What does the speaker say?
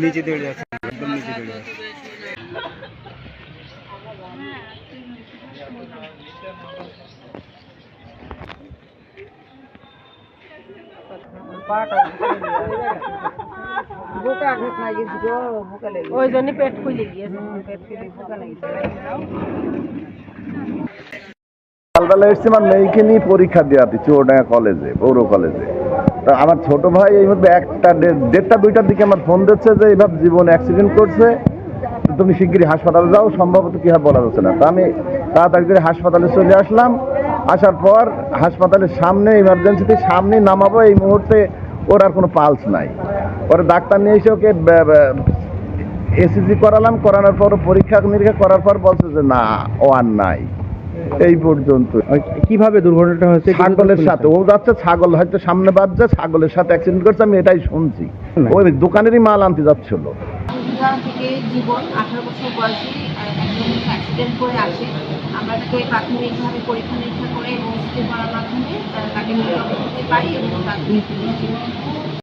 নিচে দৌড়ে যাচ্ছে, একদম নিচে দৌড়ে যাচ্ছে। ওই জন্য পেট ফুলে গিয়েছে, পেট ফুলে বোকা লেগেছে। সকালবেলা এসছি আমার মেয়েকে নিয়ে পরীক্ষা দেওয়াতে চুয়াডাঙ্গা কলেজে, পৌর কলেজে। তা আমার ছোট ভাই এইভাবে 1টা 2টার দিকে আমার ফোন দিচ্ছে যে এইভাবে জীবন অ্যাক্সিডেন্ট করছে, তুমি শিগগিরই হাসপাতালে যাও, সম্ভবত কি হয় বলা যাচ্ছে না। তা আমি তাড়াতাড়ি করে হাসপাতালে চলে আসলাম। আসার পর হাসপাতালের সামনে, ইমার্জেন্সিতে সামনে নামাবো, এই মুহূর্তে ওর আর কোনো পালস নাই। পরে ডাক্তার নিয়ে এসে ওকে এসিজি করালাম, করানোর পর পরীক্ষা নিরীক্ষা করার পর বলছে যে না, ও আর নাই। এই পর্যন্ত। কিভাবে দুর্ঘটনাটা হয়েছে? ছাগলের সাথে ও যাচ্ছে, ছাগল হয়তো সামনে বাজছে, ছাগলের সাথে অ্যাক্সিডেন্ট করছে, আমি এটাই শুনছি। ওই দোকানেরই মাল আনতে যাচ্ছিল। থেকে জীবন 18 বছর বয়সী একজন অ্যাক্সিডেন্ট করে আসে। আমরা তাকে প্রাথমিকভাবে পরীক্ষা নিরীক্ষা করে এবং সিটি করার মাধ্যমে তাকে মৃত অবস্থাতে পাই এবং তার